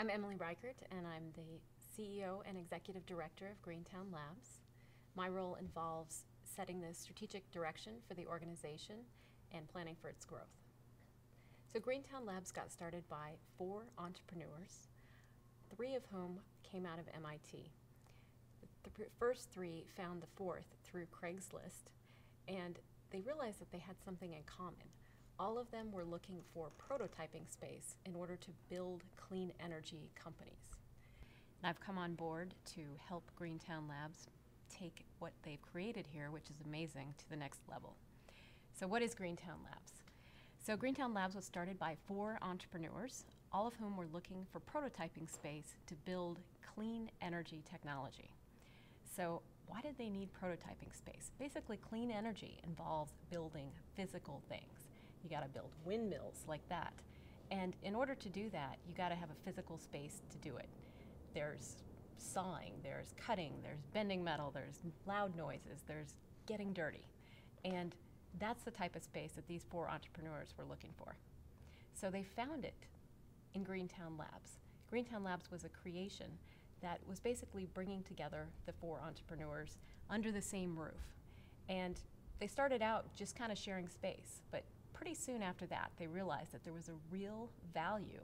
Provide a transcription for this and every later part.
I'm Emily Reichert, and I'm the CEO and Executive Director of Greentown Labs. My role involves setting the strategic direction for the organization and planning for its growth. So Greentown Labs got started by 4 entrepreneurs, 3 of whom came out of MIT. The first 3 found the 4th through Craigslist, and they realized that they had something in common. All of them were looking for prototyping space in order to build clean energy companies. And I've come on board to help Greentown Labs take what they've created here, which is amazing, to the next level. So what is Greentown Labs? So Greentown Labs was started by 4 entrepreneurs, all of whom were looking for prototyping space to build clean energy technology. So why did they need prototyping space? Basically, clean energy involves building physical things. You got to build windmills like that. And in order to do that, you got to have a physical space to do it. There's sawing, there's cutting, there's bending metal, there's loud noises, there's getting dirty. And that's the type of space that these 4 entrepreneurs were looking for. So they found it in Greentown Labs. Greentown Labs was a creation that was basically bringing together the 4 entrepreneurs under the same roof. And they started out just kind of sharing space, but pretty soon after that, they realized that there was a real value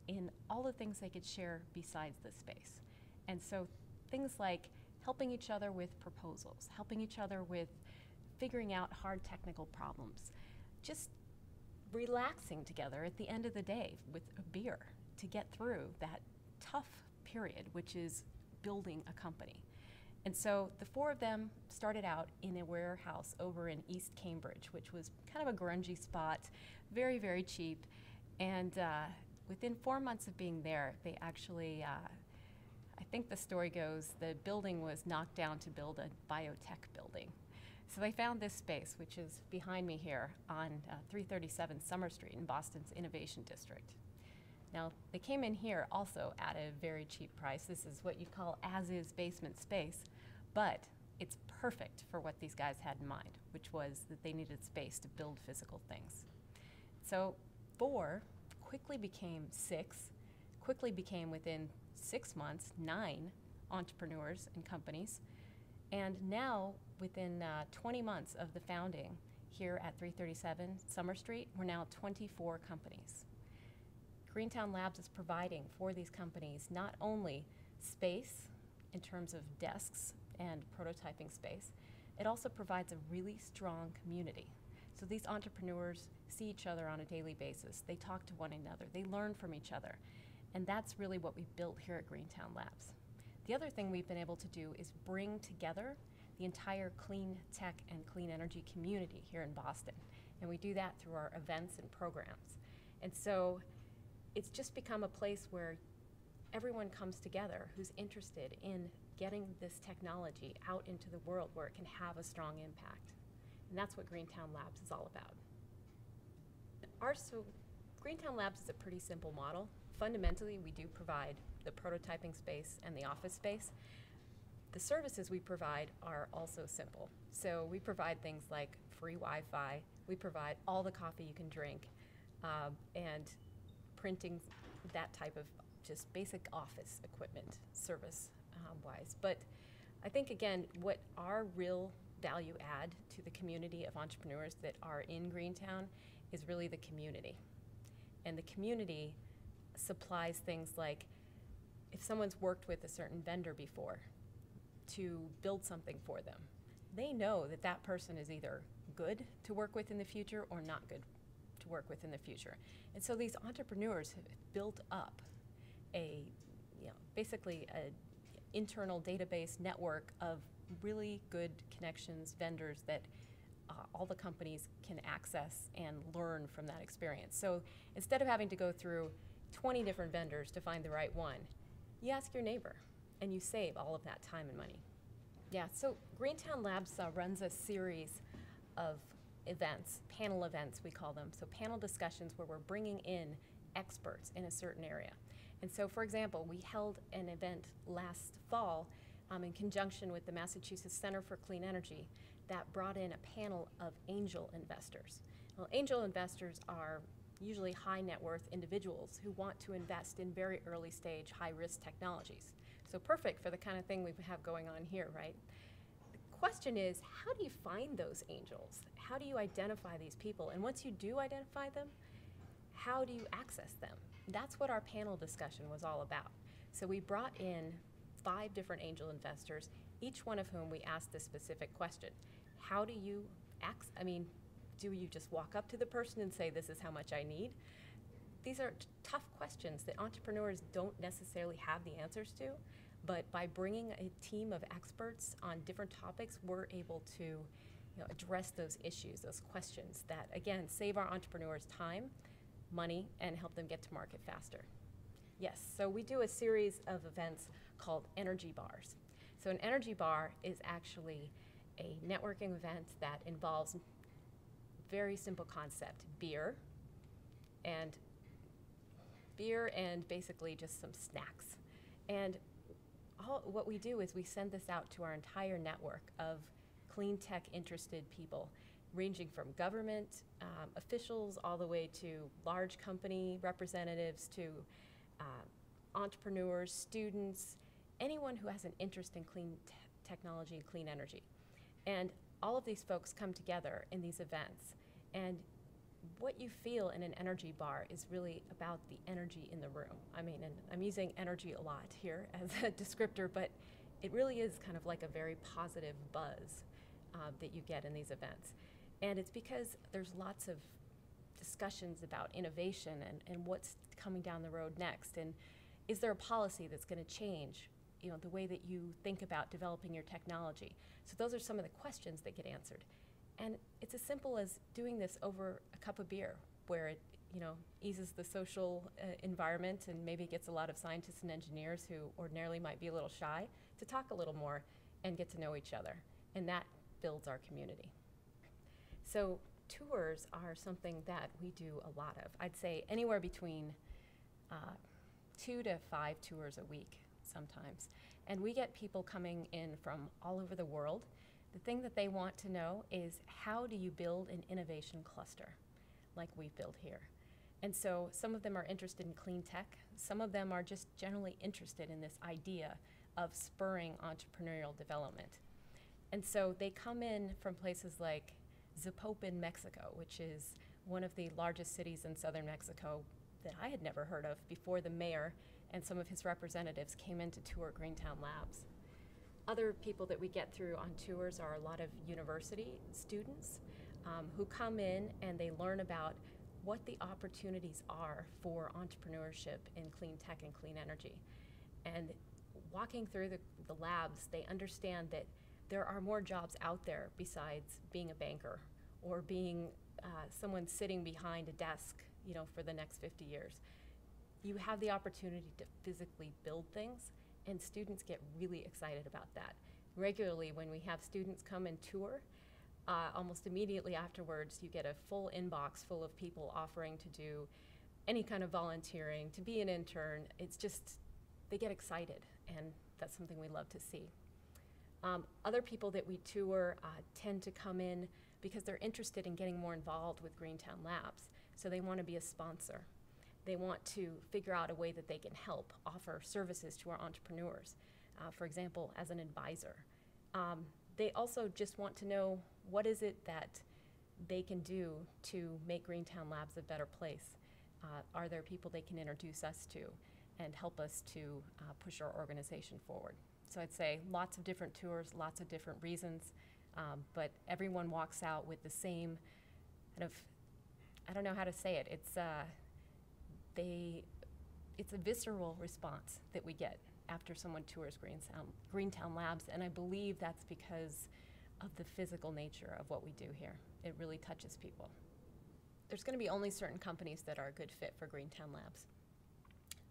in all the things they could share besides this space. And so things like helping each other with proposals, helping each other with figuring out hard technical problems, just relaxing together at the end of the day with a beer to get through that tough period, which is building a company. And so the 4 of them started out in a warehouse over in East Cambridge, which was kind of a grungy spot, very, very cheap. And within 4 months of being there, they actually, I think the story goes, the building was knocked down to build a biotech building. So they found this space, which is behind me here on 337 Summer Street in Boston's Innovation District. Now, they came in here also at a very cheap price. This is what you'd call as-is basement space, but it's perfect for what these guys had in mind, which was that they needed space to build physical things. So 4 quickly became 6, quickly became within 6 months 9 entrepreneurs and companies, and now within 20 months of the founding here at 337 Summer Street, we're now 24 companies. Greentown Labs is providing for these companies not only space in terms of desks and prototyping space, it also provides a really strong community. So these entrepreneurs see each other on a daily basis. They talk to one another. They learn from each other. And that's really what we've built here at Greentown Labs. The other thing we've been able to do is bring together the entire clean tech and clean energy community here in Boston. And we do that through our events and programs. And so it's just become a place where everyone comes together who's interested in getting this technology out into the world where it can have a strong impact. And that's what Greentown Labs is all about. So Greentown Labs is a pretty simple model. Fundamentally, we do provide the prototyping space and the office space. The services we provide are also simple. So we provide things like free Wi-Fi, we provide all the coffee you can drink, and printing, that type of just basic office equipment service-wise. But I think, again, what our real value add to the community of entrepreneurs that are in Greentown is really the community. And the community supplies things like, if someone's worked with a certain vendor before to build something for them, they know that that person is either good to work with in the future or not good to work with in the future. And so these entrepreneurs have built up basically an internal database network of really good connections, vendors that all the companies can access and learn from that experience. So instead of having to go through 20 different vendors to find the right one, you ask your neighbor and you save all of that time and money. Yeah, so Greentown Labs runs a series of events, panel events we call them, so panel discussions where we're bringing in experts in a certain area. And so, for example, we held an event last fall in conjunction with the Massachusetts Center for Clean Energy that brought in a panel of angel investors. Well, angel investors are usually high net worth individuals who want to invest in very early stage, high risk technologies. So perfect for the kind of thing we have going on here, right? The question is, how do you find those angels? How do you identify these people? And once you do identify them, how do you access them? That's what our panel discussion was all about. So we brought in 5 different angel investors, each one of whom we asked this specific question. How do you do you just walk up to the person and say, this is how much I need? These are tough questions that entrepreneurs don't necessarily have the answers to, but by bringing a team of experts on different topics, we're able to address those issues, those questions that, again, save our entrepreneurs time, money, and help them get to market faster. Yes, so we do a series of events called energy bars. So an energy bar is actually a networking event that involves very simple concept, beer and basically just some snacks. And what we do is we send this out to our entire network of clean tech interested people, ranging from government officials all the way to large company representatives to entrepreneurs, students, anyone who has an interest in clean technology and clean energy. And all of these folks come together in these events. And what you feel in an energy bar is really about the energy in the room. I mean, and I'm using energy a lot here as a descriptor, but it really is kind of like a very positive buzz that you get in these events. And it's because there's lots of discussions about innovation and what's coming down the road next. And is there a policy that's going to change the way that you think about developing your technology? So those are some of the questions that get answered. And it's as simple as doing this over a cup of beer, where it eases the social environment and maybe gets a lot of scientists and engineers who ordinarily might be a little shy to talk a little more and get to know each other. And that builds our community. So tours are something that we do a lot of. I'd say anywhere between 2 to 5 tours a week sometimes. And we get people coming in from all over the world. The thing that they want to know is, how do you build an innovation cluster like we've built here? And so some of them are interested in clean tech. Some of them are just generally interested in this idea of spurring entrepreneurial development. And so they come in from places like Zapopan, Mexico, which is one of the largest cities in southern Mexico that I had never heard of before the mayor and some of his representatives came in to tour Greentown Labs. Other people that we get through on tours are a lot of university students who come in and they learn about what the opportunities are for entrepreneurship in clean tech and clean energy. And walking through the labs, they understand that there are more jobs out there besides being a banker or being someone sitting behind a desk, for the next 50 years. You have the opportunity to physically build things, and students get really excited about that. Regularly, when we have students come and tour, almost immediately afterwards, you get a full inbox full of people offering to do any kind of volunteering, to be an intern. It's just, they get excited, and that's something we love to see. Other people that we tour tend to come in because they're interested in getting more involved with Greentown Labs. So they want to be a sponsor. They want to figure out a way that they can help offer services to our entrepreneurs, for example, as an advisor. They also just want to know, what is it that they can do to make Greentown Labs a better place? Are there people they can introduce us to and help us to push our organization forward? So I'd say lots of different tours, lots of different reasons, but everyone walks out with the same kind of, I don't know how to say it, it's a visceral response that we get after someone tours Greentown Labs, and I believe that's because of the physical nature of what we do here. It really touches people. There's going to be only certain companies that are a good fit for Greentown Labs.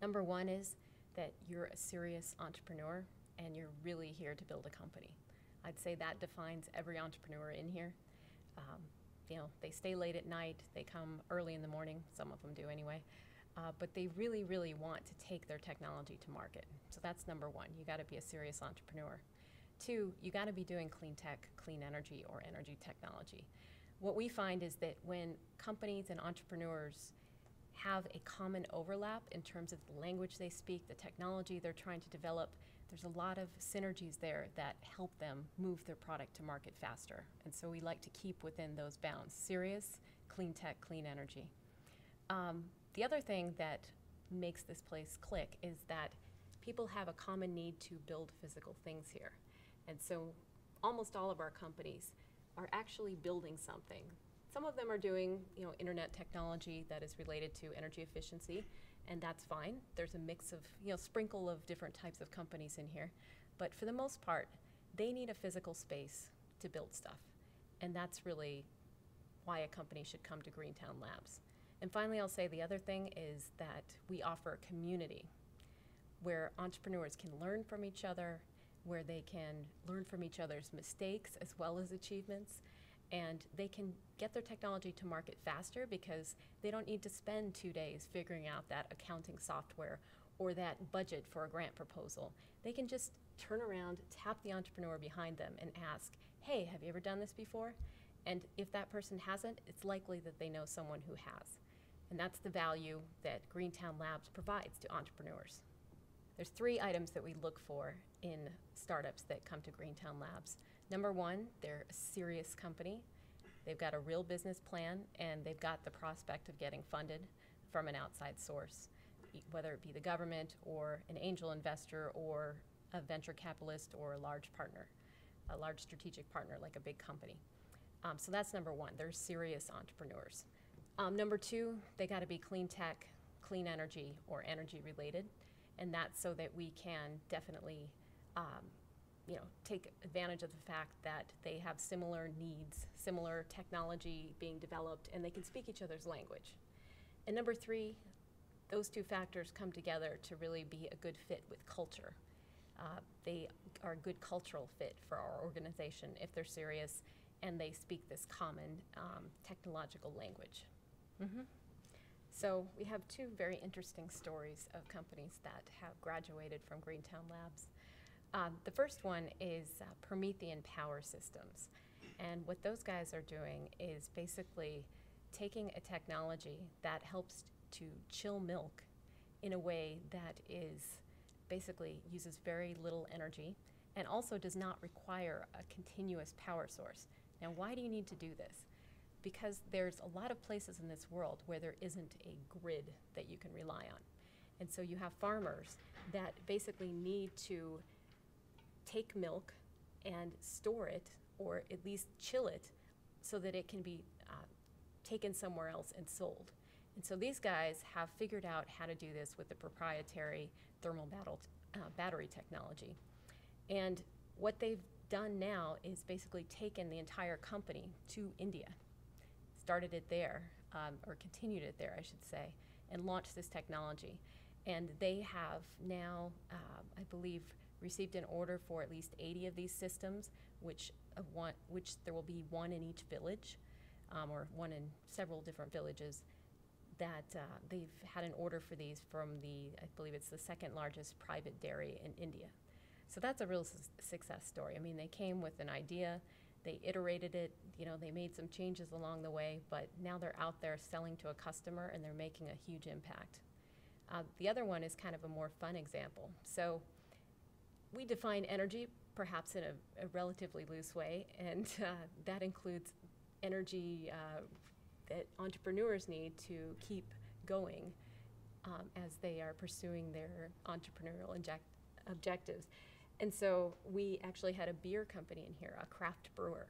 Number one is that you're a serious entrepreneur and you're really here to build a company. I'd say that defines every entrepreneur in here. They stay late at night, they come early in the morning, some of them do anyway, but they really, really want to take their technology to market. So that's number one, you gotta be a serious entrepreneur. Two, you gotta be doing clean tech, clean energy, or energy technology. What we find is that when companies and entrepreneurs have a common overlap in terms of the language they speak, the technology they're trying to develop. There's a lot of synergies there that help them move their product to market faster. And so we like to keep within those bounds. Serious, clean tech, clean energy. The other thing that makes this place click is that people have a common need to build physical things here. And so almost all of our companies are actually building something. Some of them are doing, internet technology that is related to energy efficiency, and that's fine. There's a mix of, sprinkle of different types of companies in here. But for the most part, they need a physical space to build stuff. And that's really why a company should come to Greentown Labs. And finally, I'll say the other thing is that we offer a community where entrepreneurs can learn from each other, where they can learn from each other's mistakes as well as achievements, and they can get their technology to market faster because they don't need to spend 2 days figuring out that accounting software or that budget for a grant proposal. They can just turn around, tap the entrepreneur behind them and ask, hey, have you ever done this before? And if that person hasn't, it's likely that they know someone who has. And that's the value that Greentown Labs provides to entrepreneurs. There's 3 items that we look for in startups that come to Greentown Labs. Number 1, they're a serious company. They've got a real business plan, and they've got the prospect of getting funded from an outside source, whether it be the government or an angel investor or a venture capitalist or a large partner, a large strategic partner like a big company. So that's number 1. They're serious entrepreneurs. Number 2, they got to be clean tech, clean energy, or energy related. And that's so that we can definitely take advantage of the fact that they have similar needs, similar technology being developed, and they can speak each other's language. And number 3, those 2 factors come together to really be a good fit with culture. They are a good cultural fit for our organization if they're serious and they speak this common technological language. So we have 2 very interesting stories of companies that have graduated from Greentown Labs. The first one is Promethean Power Systems. And what those guys are doing is basically taking a technology that helps to chill milk in a way that is basically uses very little energy and also does not require a continuous power source. Now, why do you need to do this? Because there's a lot of places in this world where there isn't a grid that you can rely on. And so you have farmers that basically need to take milk and store it, or at least chill it, so that it can be taken somewhere else and sold. And so these guys have figured out how to do this with the proprietary thermal battery technology. And what they've done now is basically taken the entire company to India, started it there, or continued it there, I should say, and launched this technology. And they have now, I believe, received an order for at least 80 of these systems, which there will be 1 in each village, or 1 in several different villages, that they've had an order for these from I believe it's the 2nd largest private dairy in India. So that's a real success story. I mean, they came with an idea, they iterated it, they made some changes along the way, but now they're out there selling to a customer and they're making a huge impact. The other one is kind of a more fun example. So we define energy perhaps in a relatively loose way, and that includes energy that entrepreneurs need to keep going as they are pursuing their entrepreneurial objectives. And so we actually had a beer company in here, a craft brewer,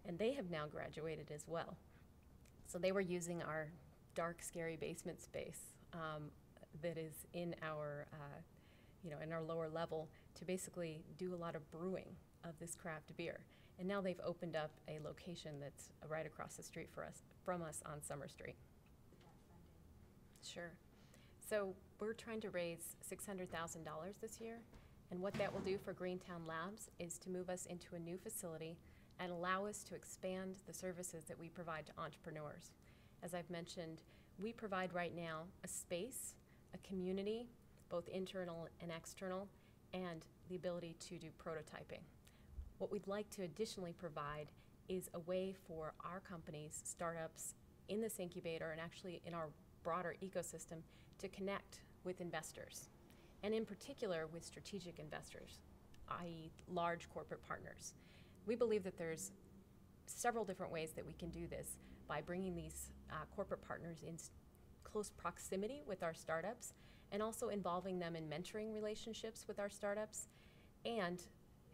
and they have now graduated as well. So they were using our dark, scary basement space that is in our, in our lower level to basically do a lot of brewing of this craft beer. And now they've opened up a location that's right across the street from us on Summer Street. Sure. So we're trying to raise $600,000 this year. And what that will do for Greentown Labs is to move us into a new facility and allow us to expand the services that we provide to entrepreneurs. As I've mentioned, we provide right now a space, a community, both internal and external, and the ability to do prototyping. What we'd like to additionally provide is a way for our companies, startups in this incubator and actually in our broader ecosystem to connect with investors, and in particular with strategic investors, i.e. large corporate partners. We believe that there's several different ways that we can do this by bringing these corporate partners in close proximity with our startups, and also involving them in mentoring relationships with our startups, and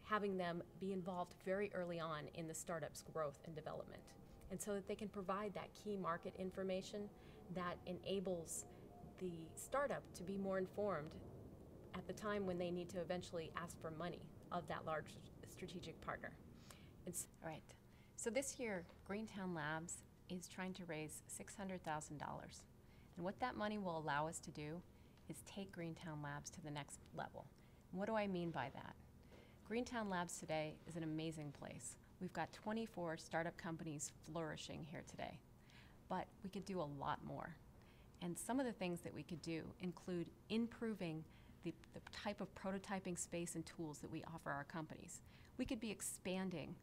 having them be involved very early on in the startup's growth and development. And so that they can provide that key market information that enables the startup to be more informed at the time when they need to eventually ask for money of that large strategic partner. All right, so this year, Greentown Labs is trying to raise $600,000. And what that money will allow us to do is take Greentown Labs to the next level. And what do I mean by that? Greentown Labs today is an amazing place. We've got 24 startup companies flourishing here today, but we could do a lot more. And some of the things that we could do include improving the type of prototyping space and tools that we offer our companies. We could be expanding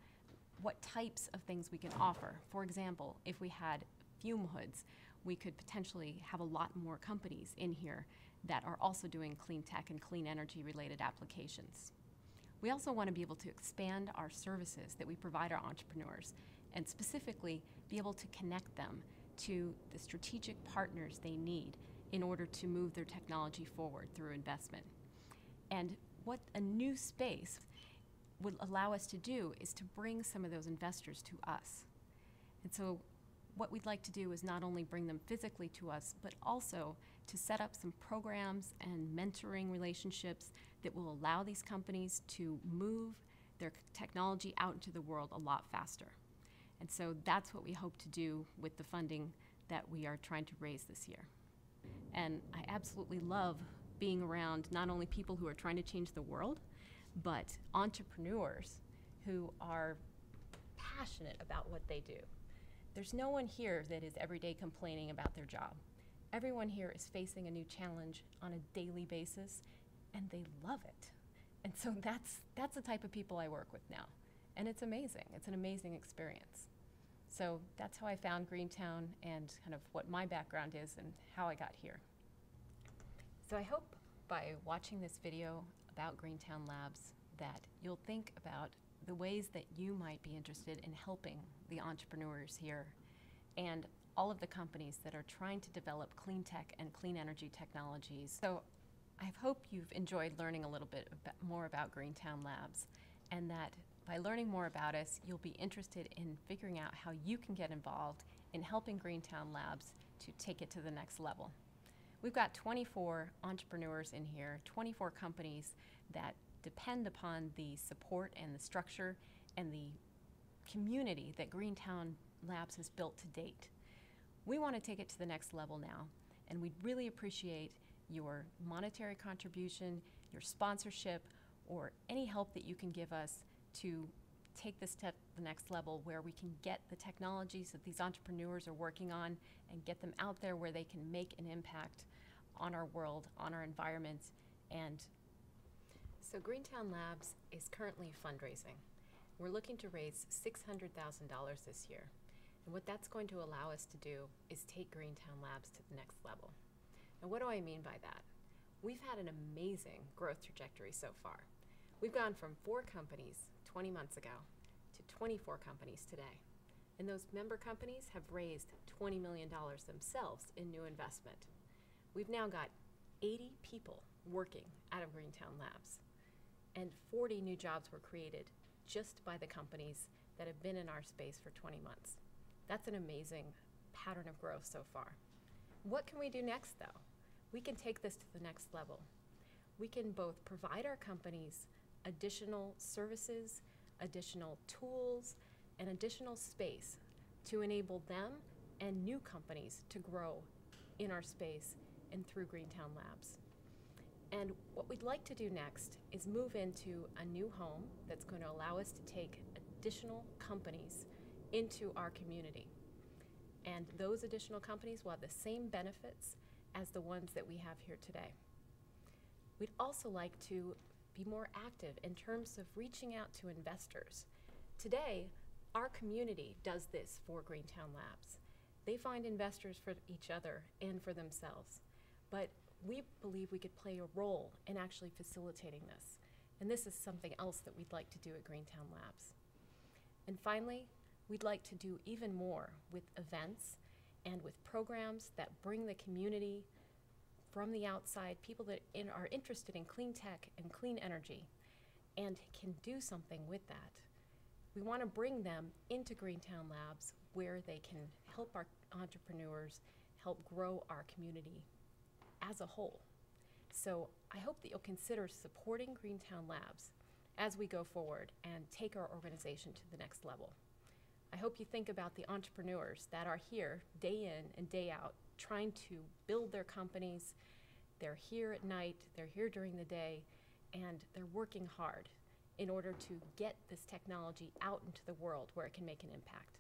what types of things we can offer. For example, if we had fume hoods, we could potentially have a lot more companies in here that are also doing clean tech and clean energy related applications. We also want to be able to expand our services that we provide our entrepreneurs, and specifically be able to connect them to the strategic partners they need in order to move their technology forward through investment. And what a new space would allow us to do is to bring some of those investors to us. And so what we'd like to do is not only bring them physically to us, but also to set up some programs and mentoring relationships that will allow these companies to move their technology out into the world a lot faster. And so that's what we hope to do with the funding that we are trying to raise this year. And I absolutely love being around not only people who are trying to change the world, but entrepreneurs who are passionate about what they do. There's no one here that is every day complaining about their job. Everyone here is facing a new challenge on a daily basis, and they love it. And so that's the type of people I work with now. And it's amazing. It's an amazing experience. So that's how I found Greentown and kind of what my background is and how I got here. So I hope by watching this video about Greentown Labs that you'll think about the ways that you might be interested in helping the entrepreneurs here and all of the companies that are trying to develop clean tech and clean energy technologies. So I hope you've enjoyed learning a little bit more about Greentown Labs, and that by learning more about us, you'll be interested in figuring out how you can get involved in helping Greentown Labs to take it to the next level. We've got 24 entrepreneurs in here, 24 companies that depend upon the support and the structure and the community that Greentown Labs has built to date. We want to take it to the next level now, and we'd really appreciate your monetary contribution, your sponsorship, or any help that you can give us to take this to the next level, where we can get the technologies that these entrepreneurs are working on and get them out there where they can make an impact on our world, on our environment. And so Greentown Labs is currently fundraising. We're looking to raise $600,000 this year. And what that's going to allow us to do is take Greentown Labs to the next level. And what do I mean by that? We've had an amazing growth trajectory so far. We've gone from 4 companies 20 months ago to 24 companies today. And those member companies have raised $20 million themselves in new investment. We've now got 80 people working out of Greentown Labs, and 40 new jobs were created just by the companies that have been in our space for 20 months. That's an amazing pattern of growth so far. What can we do next, though? We can take this to the next level. We can both provide our companies additional services, additional tools, and additional space to enable them and new companies to grow in our space and through Greentown Labs. And what we'd like to do next is move into a new home that's going to allow us to take additional companies into our community. And those additional companies will have the same benefits as the ones that we have here today. We'd also like to be more active in terms of reaching out to investors. Today, our community does this for Greentown Labs. They find investors for each other and for themselves. But we believe we could play a role in actually facilitating this. And this is something else that we'd like to do at Greentown Labs. And finally, we'd like to do even more with events and with programs that bring the community from the outside, people that are interested in clean tech and clean energy and can do something with that. We want to bring them into Greentown Labs where they can help our entrepreneurs help grow our community as a whole. So I hope that you'll consider supporting Greentown Labs as we go forward and take our organization to the next level. I hope you think about the entrepreneurs that are here day in and day out trying to build their companies. They're here at night, they're here during the day, and they're working hard in order to get this technology out into the world where it can make an impact.